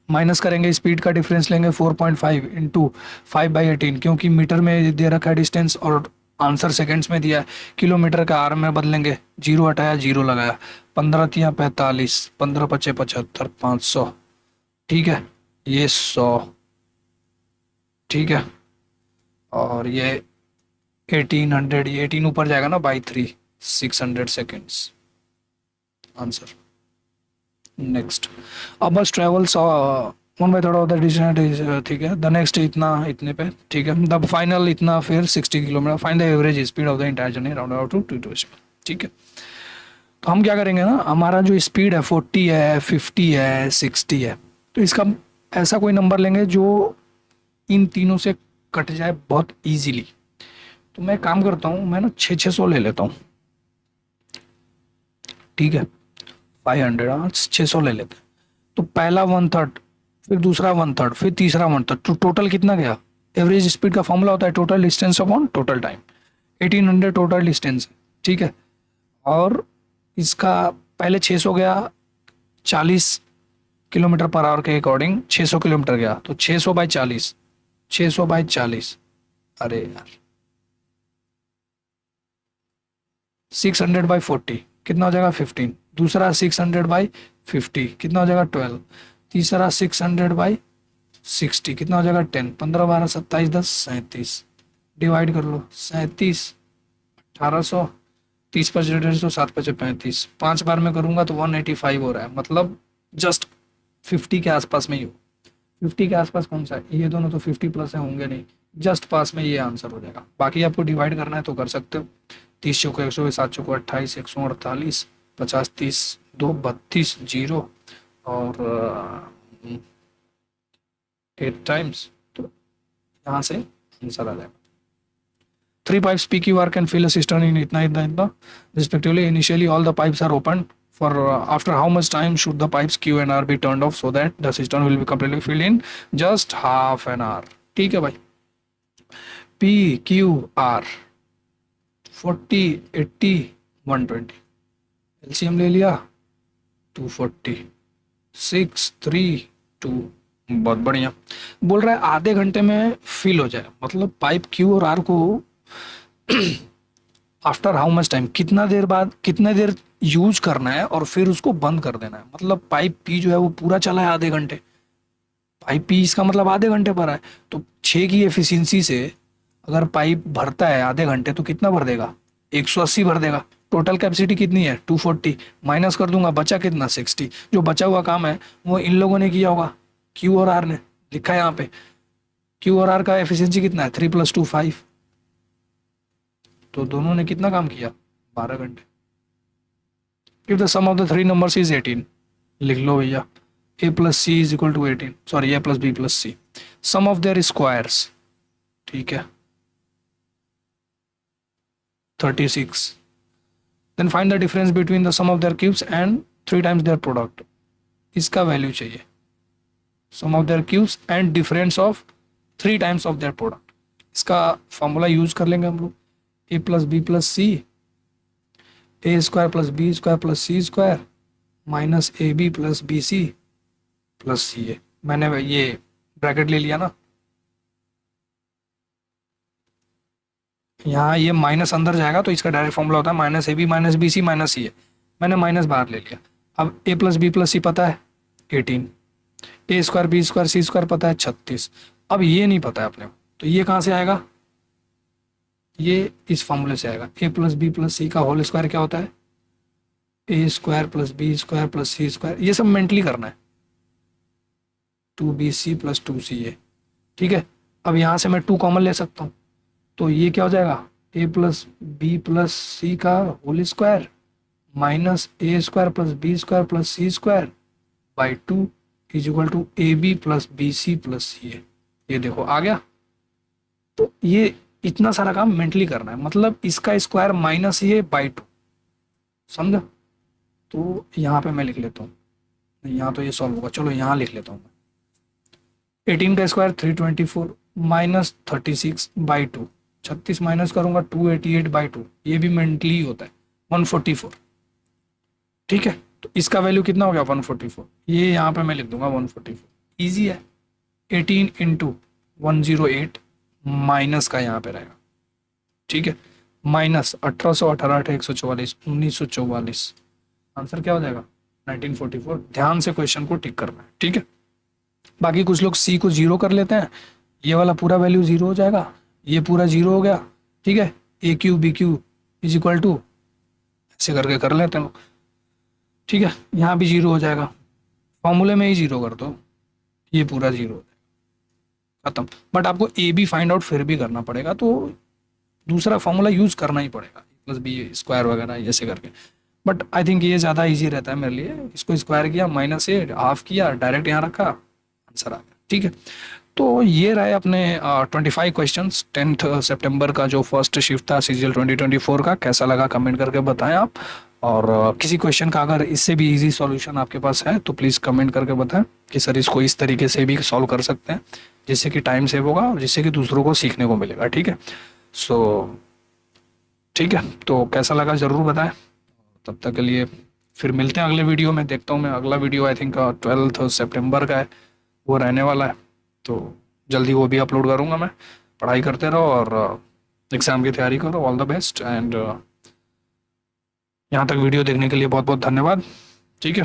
माइनस करेंगे स्पीड का डिफरेंस लेंगे 4.5 इंटू 5/18, क्योंकि मीटर में दे रखा है डिस्टेंस और आंसर सेकंड्स में दिया है। किलोमीटर का आर में बदलेंगे, 0 हटाया 0 लगाया, 15 तिया 45, 15 पचे 75, 500। ठीक है, ये 100, ठीक है, और ये 1800, ये 18 ऊपर जाएगा ना बाई 3, 600 सेकेंड्स आंसर। नेक्स्ट, अब बस ट्रेवल्स 1/3 ऑफ द डिस्टेंस, ठीक है, द नेक्स्ट इतना इतने पे, ठीक है, द फाइनल इतना, फिर 60 kilometre, find the average speed of the entire journey round about to 2 ठीक है। तो हम क्या करेंगे ना, हमारा जो स्पीड है 40 है, 50 है, 60 है, तो इसका ऐसा कोई नंबर लेंगे जो इन तीनों से कट जाए बहुत ईजीली। तो मैं काम करता हूँ, मैं ना 600 ले लेता हूँ, ठीक है, 500 600 ले लेते हैं। तो पहला 1/3, फिर दूसरा 1/3, फिर तीसरा 1/3, तो टोटल कितना गया। एवरेज स्पीड का फॉर्मूला होता है total distance upon total time, 1800 total distance, ठीक है, और इसका पहले 600 गया 40 किलोमीटर पर आवर के अकॉर्डिंग 600 किलोमीटर गया, तो 600/40, 600/40, अरे यार 600/40 कितना हो जाएगा 15, दूसरा 600/50 कितना हो जाएगा 12, तीसरा 600/60 कितना हो जाएगा 10, 15 12 27 10 37, डिवाइड कर लो 37, 1800, 30 5 150, 7 5 35, 5 बार में करूंगा तो 185 हो रहा है, मतलब जस्ट 50 के आसपास में ही हो। 50 के आसपास कौन सा है, ये दोनों तो 50 प्लस है, होंगे नहीं, जस्ट पास में ये आंसर हो जाएगा। बाकी आपको डिवाइड करना है तो कर सकते हो, 30 चौको 100, 7 चौको 28, 148, 50 30 2 32 0 और 8 टाइम्स, तो यहाँ से आंसर आ जाएगा। 3 pipes PQR can fill a cistern in itna respectively. Initially all the pipes are opened. For after how much time should the pipes Q and R be turned off so that the cistern will be completely filled in just half an hour. ठीक है भाई, PQR 40 80 120, LCM ले लिया 240, 6 3 2, बहुत बढ़िया। बोल रहा है आधे घंटे में फिल हो जाए, मतलब पाइप Q और R को आफ्टर हाउ मच टाइम, कितना देर बाद, कितने देर यूज करना है और फिर उसको बंद कर देना है। मतलब पाइप पी जो है वो पूरा चला है आधे घंटे, पाइप पी इसका मतलब आधे घंटे भरा है, तो 6 की एफिशिएंसी से अगर पाइप भरता है आधे घंटे तो कितना भर देगा, 180 भर देगा। टोटल कैपेसिटी कितनी है 240, माइनस कर दूंगा बचा कितना 60। जो बचा हुआ काम है वो इन लोगों ने किया होगा, क्यू और आर ने, लिखा है यहाँ पे क्यू और आर का एफिशिएंसी कितना है 3 + 2 5, तो दोनों ने कितना काम किया 12 घंटे। If the sum of the three numbers is 18, लिख लो भैया, a plus C is equal to 18, sorry a plus B plus C, sum of their squares, ठीक है, 36, then find the difference between the sum of their cubes and three times their product, इसका value चाहिए, sum of their cubes and difference of three times of their product, इसका formula use कर लेंगे हम लोग, A plus B plus C, A square plus B square plus C square minus A B plus B C plus C A, मैंने ये bracket ले लिया ना, यहाँ ये माइनस अंदर जाएगा तो इसका डायरेक्ट फॉर्मूला होता है minus A B minus B C minus C A, मैंने माइनस बाहर ले लिया। अब A plus B plus C पता है 18, A square B square C square पता है 36, अब ये नहीं पता है अपने को, तो ये कहाँ से आएगा, ये इस फॉर्मूले से आएगा, A plus B plus C का होल स्क्वायर क्या होता है, A square plus B square plus C square, ये सब मेंटली करना है, 2bc प्लस 2ca, ठीक है। अब यहाँ से मैं 2 कॉमन ले सकता हूँ, तो ये क्या हो जाएगा, A plus B plus C का whole square minus A square plus B square plus C square by 2 is equal to A B plus B C plus C A, ये देखो आ गया। तो ये इतना सारा काम मेंटली करना है, मतलब इसका स्क्वायर माइनस ये बाई 2, समझा। तो यहाँ पे मैं लिख लेता हूँ, यहाँ तो ये सॉल्व होगा, चलो यहाँ लिख लेता हूँ, 18 का स्क्वायर 324 माइनस 36 बाई 2, 36 माइनस करूंगा 288 बाई 2, ये भी मेंटली होता है 144, ठीक है। तो इसका वैल्यू कितना हो गया 144, ये यहाँ पे मैं लिख दूंगा 144, इजी है, 18 इंटू 108 माइनस का यहाँ पे रहेगा, ठीक है, माइनस 1818 144 1944, आंसर क्या हो जाएगा 1944। ध्यान से क्वेश्चन को टिक करना है, ठीक है। बाकी कुछ लोग सी को जीरो कर लेते हैं, ये वाला पूरा वैल्यू जीरो हो जाएगा, ये पूरा जीरो हो गया, ठीक है, A cube B cube is equal to, ऐसे करके कर लेते हैं लोग, ठीक है, यहाँ भी जीरो हो जाएगा, फॉर्मूले में ही जीरो कर दो, ये पूरा जीरो हो जाएगा, खत्म। बट आपको ए बी फाइंड आउट फिर भी करना पड़ेगा, तो दूसरा फॉर्मूला यूज करना ही पड़ेगा, प्लस बी स्क्वायर वगैरह ऐसे करके, बट आई थिंक ये ज़्यादा ईजी रहता है मेरे लिए, इसको स्क्वायर किया माइनस ए हाफ किया डायरेक्ट यहाँ रखा, आंसर आ गया, ठीक है। तो ये रहे अपने 25 क्वेश्चंस 10th सितंबर का जो फर्स्ट शिफ्ट था सीजीएल 2024 का, कैसा लगा कमेंट करके बताएं आप, और किसी क्वेश्चन का अगर इससे भी इजी सॉल्यूशन आपके पास है तो प्लीज़ कमेंट करके बताएं कि सर इसको इस तरीके से भी सॉल्व कर सकते हैं, जिससे कि टाइम सेव होगा और जिससे कि दूसरों को सीखने को मिलेगा, ठीक है। सो ठीक है, तो कैसा लगा ज़रूर बताएं, तब तक के लिए फिर मिलते हैं अगले वीडियो में। देखता हूँ मैं अगला वीडियो आई थिंक 12th सितंबर का है, वो रहने वाला है, तो जल्दी वो भी अपलोड करूँगा मैं। पढ़ाई करते रहो और एग्ज़ाम की तैयारी करो, ऑल द बेस्ट, एंड यहाँ तक वीडियो देखने के लिए बहुत बहुत धन्यवाद, ठीक है।